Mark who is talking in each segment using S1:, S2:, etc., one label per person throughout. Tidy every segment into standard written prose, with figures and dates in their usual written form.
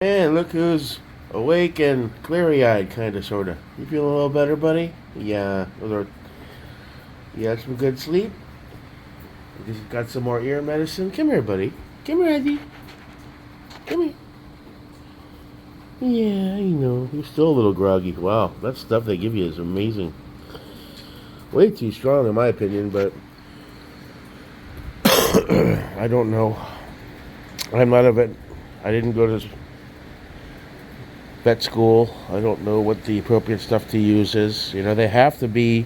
S1: And look who's awake and cleary-eyed, kind of, sort of. You feeling a little better, buddy? Yeah. You had some good sleep? You just got some more ear medicine? Come here, buddy. Come here, Eddie. Come here. Yeah, I know. You're still a little groggy. Wow, that stuff they give you is amazing. Way too strong, in my opinion, but I don't know. I'm not a vet. I didn't go to vet school. I don't know what the appropriate stuff to use is. You know, they have to be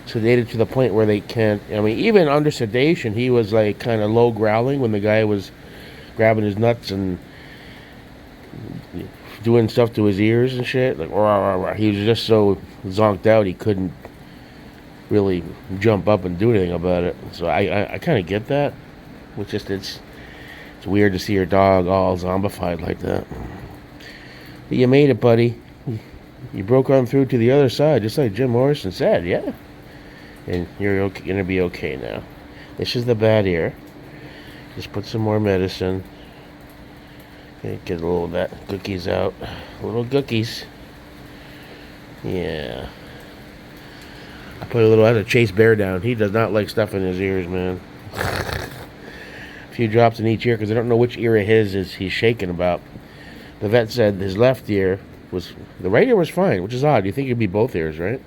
S1: sedated to the point where they can't. I mean, even under sedation, he was like kind of low growling when the guy was grabbing his nuts and doing stuff to his ears and shit. Like, rah, rah, rah. He was just so zonked out he couldn't really jump up and do anything about it. So I kind of get that. Which just it's weird to see your dog all zombified like that. But you made it, buddy. You broke on through to the other side, just like Jim Morrison said, yeah. And you're okay, gonna be okay now. This is the bad ear. Just put some more medicine. Okay, get a little of that cookies out. Little cookies. Yeah. I had to chase Bear down. He does not like stuff in his ears, man. A few drops in each ear, because I don't know which ear of his is he's shaking about. The vet said his left ear was... The right ear was fine, which is odd. You think it'd be both ears, right?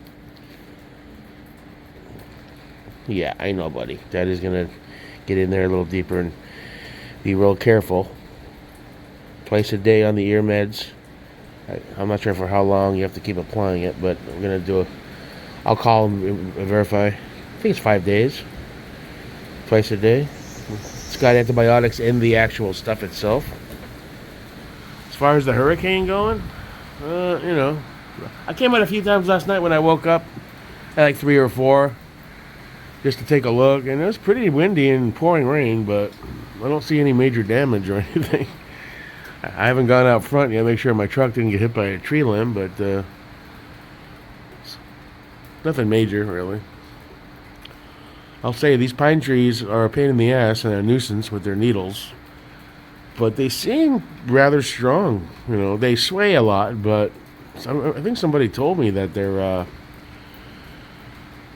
S1: Yeah, I know, buddy. Daddy's gonna get in there a little deeper and be real careful. Twice a day on the ear meds. I'm not sure for how long you have to keep applying it, but I'm gonna do a... I'll call him and verify. I think it's 5 days. Twice a day. It's got antibiotics in the actual stuff itself. As far as the hurricane going, you know, I came out a few times last night when I woke up at like 3 or 4 just to take a look, and it was pretty windy and pouring rain, but I don't see any major damage or anything. I haven't gone out front yet to make sure my truck didn't get hit by a tree limb, but nothing major, really. I'll say these pine trees are a pain in the ass and a nuisance with their needles, but they seem rather strong. You know, they sway a lot, but I think somebody told me that they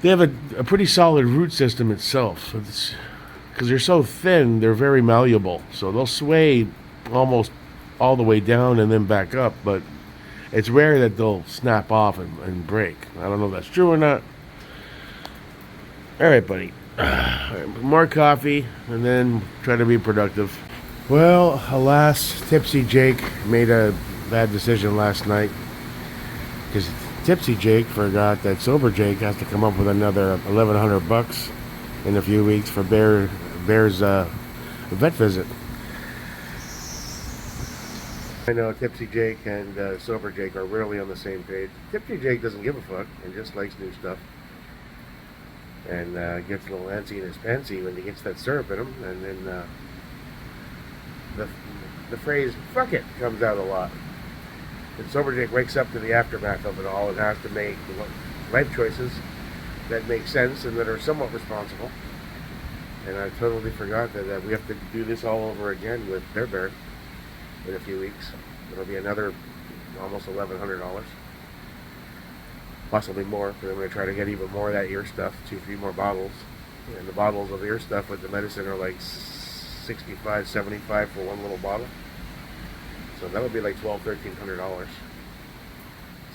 S1: have a pretty solid root system itself. Because they're so thin, they're very malleable, so they'll sway almost all the way down and then back up, but it's rare that they'll snap off and break. I don't know if that's true or not. All right, buddy. More coffee, and then try to be productive. Well, alas, Tipsy Jake made a bad decision last night. Because Tipsy Jake forgot that Sober Jake has to come up with another $1,100 in a few weeks for Bear's vet visit. I know Tipsy Jake and Sober Jake are rarely on the same page. Tipsy Jake doesn't give a fuck and just likes new stuff. And gets a little antsy in his pantsy when he gets that syrup in him. And then the phrase, fuck it, comes out a lot. And Sober Jake wakes up to the aftermath of it all and has to make life choices that make sense and that are somewhat responsible. And I totally forgot that we have to do this all over again with Bear in a few weeks. It'll be another almost $1,100. Possibly more, because I'm going to try to get even more of that ear stuff, 2-3 more bottles. And the bottles of ear stuff with the medicine are like $65, $75 for one little bottle. So that would be like $1,200, $1,300.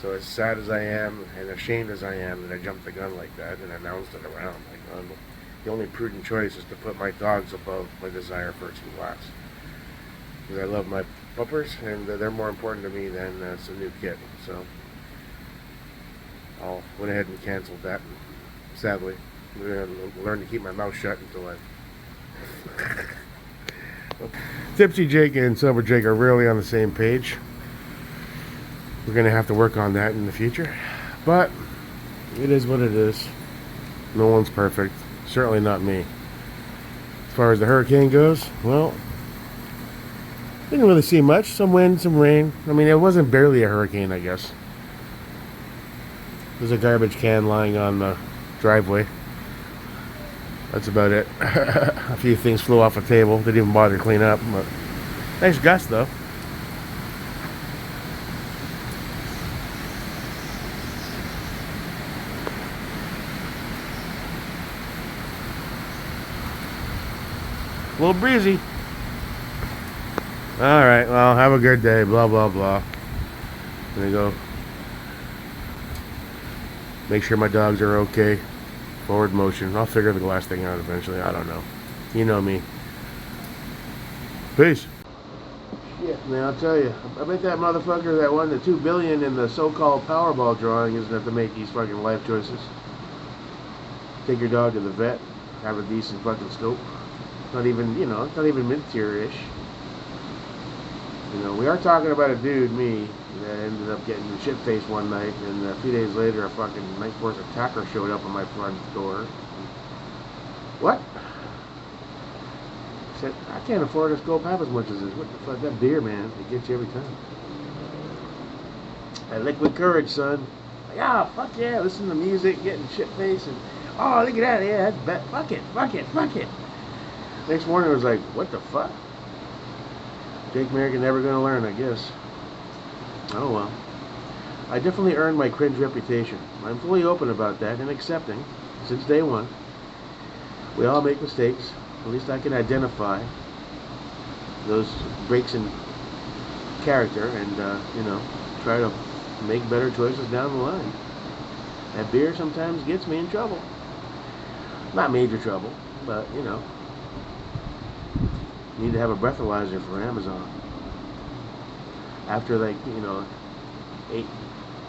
S1: So as sad as I am and ashamed as I am that I jumped the gun like that and announced it around, the only prudent choice is to put my dogs above my desire for some glass. Because I love my puppers, and they're more important to me than some new kit. So I went ahead and canceled that. Sadly, I'm going to learn to keep my mouth shut until I... Tipsy Jake and Sober Jake are really on the same page. We're going to have to work on that in the future. But it is what it is. No one's perfect. Certainly not me. As far as the hurricane goes, well, didn't really see much. Some wind, some rain. I mean, it wasn't barely a hurricane, I guess. There's a garbage can lying on the driveway. That's about it. A few things flew off a table. Didn't even bother to clean up. But nice gust, though. A little breezy. Alright, well, have a good day. Blah, blah, blah. There you go. Make sure my dogs are okay. Forward motion. I'll figure the last thing out eventually. I don't know. You know me. Peace. Shit, man, I'll tell you. I bet that motherfucker that won the $2 billion in the so-called Powerball drawing isn't have to make these fucking life choices. Take your dog to the vet. Have a decent fucking scope. Not even, you know, not even mid-tier-ish. You know, we are talking about a dude, me, that ended up getting shit-faced one night, and a few days later a fucking night force attacker showed up on my front door. What? I said, I can't afford a scope half as much as this. What the fuck? That beer, man, it gets you every time. That liquid courage, son. Like, ah, fuck yeah, listen to music, getting shit-faced, and oh, look at that, yeah, that's bad. Fuck it, fuck it, fuck it. Next morning I was like, what the fuck? Jake Merica never gonna learn, I guess. Oh well. I definitely earned my cringe reputation. I'm fully open about that and accepting, since day one. We all make mistakes. At least I can identify those breaks in character and, you know, try to make better choices down the line. That beer sometimes gets me in trouble. Not major trouble, but, you know. Need to have a breathalyzer for Amazon. After, like, you know,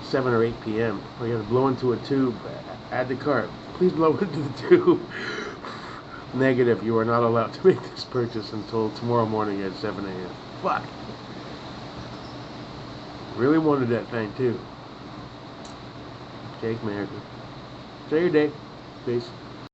S1: 7 or 8 p.m. you have to blow into a tube. Add to cart. Please blow into the tube. Negative. You are not allowed to make this purchase until tomorrow morning at 7 a.m. Fuck. Really wanted that thing too. Jake Merica. Enjoy your day. Peace.